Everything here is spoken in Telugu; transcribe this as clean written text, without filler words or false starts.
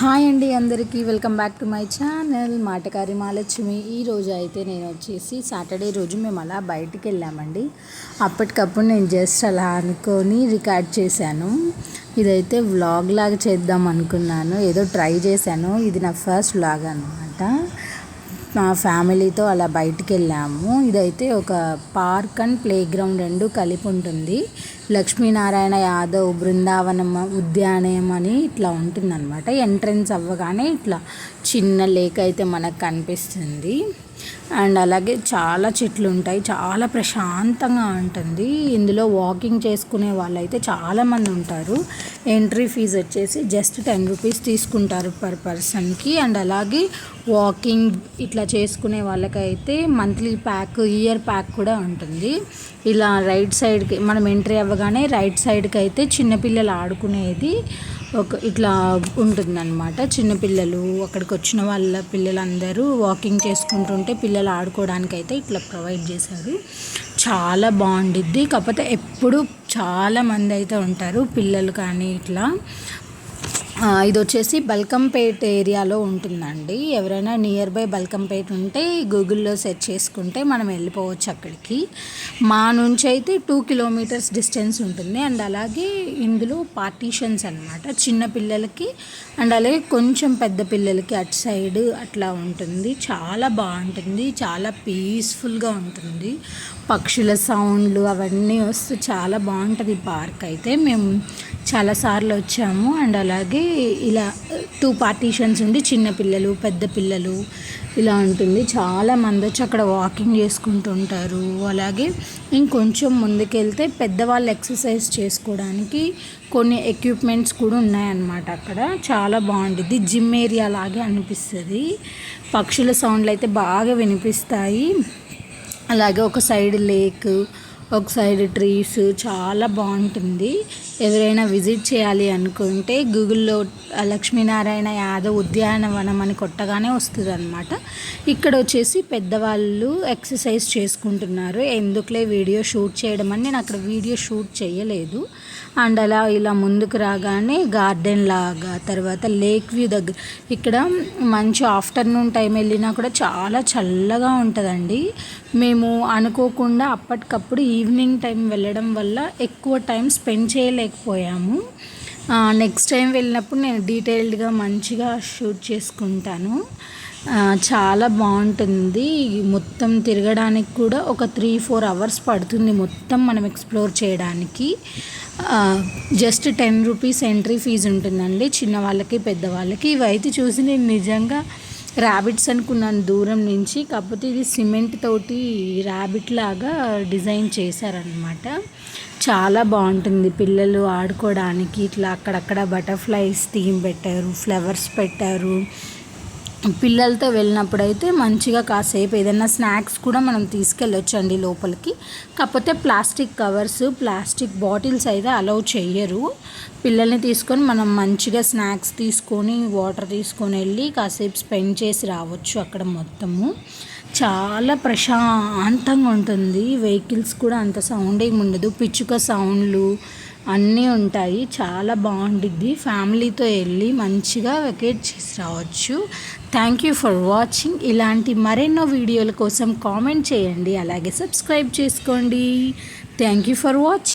హాయ్ అండి, అందరికీ welcome back to my channel Maatakari Mahalakshmi. ఈరోజు అయితే నేను వచ్చేసి సాటర్డే రోజు మేము అలా బయటికి వెళ్ళామండి. అప్పటికప్పుడు నేను జస్ట్ అలా అనుకొని రికార్డ్ చేశాను. ఇదైతే వ్లాగ్ లాగా చేద్దాం అనుకున్నాను, ఏదో ట్రై చేశాను. ఇది నా ఫస్ట్ వ్లాగ్ అనమాట. మా ఫ్యామిలీతో అలా బయటికి వెళ్ళాము. ఇదైతే ఒక పార్క్ అండ్ ప్లే గ్రౌండ్ రెండు కలిపి ఉంటుంది. లక్ష్మీనారాయణ యాదవ్ బృందావనం ఉద్యానయం అని ఇట్లా ఉంటుందన్నమాట. ఎంట్రన్స్ అవ్వగానే ఇట్లా చిన్న లేక్ అయితే మనకు కనిపిస్తుంది. అండ్ అలాగే చాలా చెట్లు ఉంటాయి, చాలా ప్రశాంతంగా ఉంటుంది. ఇందులో వాకింగ్ చేసుకునే వాళ్ళైతే చాలామంది ఉంటారు. ఎంట్రీ ఫీజు వచ్చేసి జస్ట్ 10 రూపీస్ తీసుకుంటారు పర్ పర్సన్కి. అండ్ అలాగే వాకింగ్ ఇట్లా చేసుకునే వాళ్ళకైతే మంత్లీ ప్యాక్, ఇయర్ ప్యాక్ కూడా ఉంటుంది. ఇలా రైట్ సైడ్కి మనం ఎంట్రీ అవ్వగానే రైట్ సైడ్కి అయితే చిన్నపిల్లలు ఆడుకునేది ఒక ఇట్లా ఉంటుందన్నమాట. చిన్నపిల్లలు అక్కడికి వచ్చిన వాళ్ళ పిల్లలందరూ వాకింగ్ చేసుకుంటుంటే పిల్లలు ఆడుకోవడానికి అయితే ఇట్లా ప్రొవైడ్ చేశారు. చాలా బాగుండిద్ది. కాకపోతే ఎప్పుడు చాలామంది అయితే ఉంటారు పిల్లలు కానీ ఇట్లా. ఇది వచ్చేసి బల్కంపేట్ ఏరియాలో ఉంటుందండి. ఎవరైనా నియర్ బై బల్కంపేట్ ఉంటే గూగుల్లో సెర్చ్ చేసుకుంటే మనం వెళ్ళిపోవచ్చు అక్కడికి. మా నుంచి అయితే 2 కిలోమీటర్స్ డిస్టెన్స్ ఉంటుంది. అండ్ అలాగే ఇందులో పార్టీషన్స్ అనమాట, చిన్న పిల్లలకి అండ్ అలాగే కొంచెం పెద్ద పిల్లలకి అటు సైడ్ అట్లా ఉంటుంది. చాలా బాగుంటుంది, చాలా పీస్ఫుల్గా ఉంటుంది. పక్షుల సౌండ్లు అవన్నీ వస్తూ చాలా బాగుంటుంది పార్క్ అయితే. మేము చాలాసార్లు వచ్చాము. అండ్ అలాగే ఇలా 2 పార్టీషన్స్ ఉండి చిన్నపిల్లలు పెద్ద పిల్లలు ఇలా ఉంటుంది. చాలామంది వచ్చి అక్కడ వాకింగ్ చేసుకుంటుంటారు. అలాగే ఇంకొంచెం ముందుకెళ్తే పెద్దవాళ్ళు ఎక్సర్సైజ్ చేసుకోవడానికి కొన్ని ఎక్విప్మెంట్స్ కూడా ఉన్నాయన్నమాట. అక్కడ చాలా బాగుంటుంది, జిమ్ ఏరియా లాగే అనిపిస్తుంది. పక్షుల సౌండ్లు అయితే బాగా వినిపిస్తాయి. అలాగే ఒక సైడ్ లేక్, ఒక సైడ్ ట్రీస్, చాలా బాగుంటుంది. ఎవరైనా విజిట్ చేయాలి అనుకుంటే గూగుల్లో లక్ష్మీనారాయణ యాదవ్ ఉద్యానవనం అని కొట్టగానే వస్తుంది అనమాట. ఇక్కడ వచ్చేసి పెద్దవాళ్ళు ఎక్సర్సైజ్ చేసుకుంటున్నారు. ఎందుకులే వీడియో షూట్ చేయడం అని నేను అక్కడ వీడియో షూట్ చేయలేదు. అండ్ అలా ఇలా ముందుకు రాగానే గార్డెన్ లాగా, తర్వాత లేక్ వ్యూ దగ్గర ఇక్కడ మంచి ఆఫ్టర్నూన్ టైం వెళ్ళినా కూడా చాలా చల్లగా ఉంటుందండి. మేము అనుకోకుండా అప్పటికప్పుడు ఈవినింగ్ టైం వెళ్ళడం వల్ల ఎక్కువ టైం స్పెండ్ చేయలేకపోయాము. నెక్స్ట్ టైం వెళ్ళినప్పుడు నేను డీటెయిల్డ్గా మంచిగా షూట్ చేసుకుంటాను. చాలా బాగుంటుంది. మొత్తం తిరగడానికి కూడా ఒక 3-4 అవర్స్ పడుతుంది మొత్తం మనం ఎక్స్ప్లోర్ చేయడానికి. జస్ట్ 10 రూపీస్ ఎంట్రీ ఫీజు ఉంటుందండి, చిన్నవాళ్ళకి పెద్దవాళ్ళకి. ఇవైతే చూసి నేను నిజంగా ర్యాబిట్స్ అనుకున్నాను దూరం నుంచి. కాకపోతే ఇది సిమెంట్ తోటి ర్యాబిట్ లాగా డిజైన్ చేశారనమాట. చాలా బాగుంటుంది పిల్లలు ఆడుకోవడానికి. ఇట్లా అక్కడక్కడ బటర్ఫ్లైస్ థీమ్ పెట్టారు, ఫ్లవర్స్ పెట్టారు. పిల్లలతో వెళ్ళినప్పుడు అయితే మంచిగా కాసేపు ఏదైనా స్నాక్స్ కూడా మనం తీసుకెళ్ళొచ్చు అండి లోపలికి. కాకపోతే ప్లాస్టిక్ కవర్స్, ప్లాస్టిక్ బాటిల్స్ అయితే అలౌ చెయ్యరు. పిల్లల్ని తీసుకొని మనం మంచిగా స్నాక్స్ తీసుకొని వాటర్ తీసుకొని వెళ్ళి కాసేపు స్పెండ్ చేసి రావచ్చు అక్కడ మొత్తము. చాలా ప్రశాంతంగా ఉంటుంది. వెహికల్స్ కూడా అంత సౌండ్ ఏమి ఉండదు, పిచ్చుక సౌండ్లు అన్నీ ఉంటాయి. చాలా బాగుంటుంది. ఫ్యామిలీతో వెళ్ళి మంచిగా వెకేట్ చేసి రావచ్చు. Thank you for watching. ఇలాంటి మరెన్నో వీడియోల కోసం కామెంట్ చేయండి, అలాగే సబ్స్క్రైబ్ చేసుకోండి. Thank you for watching.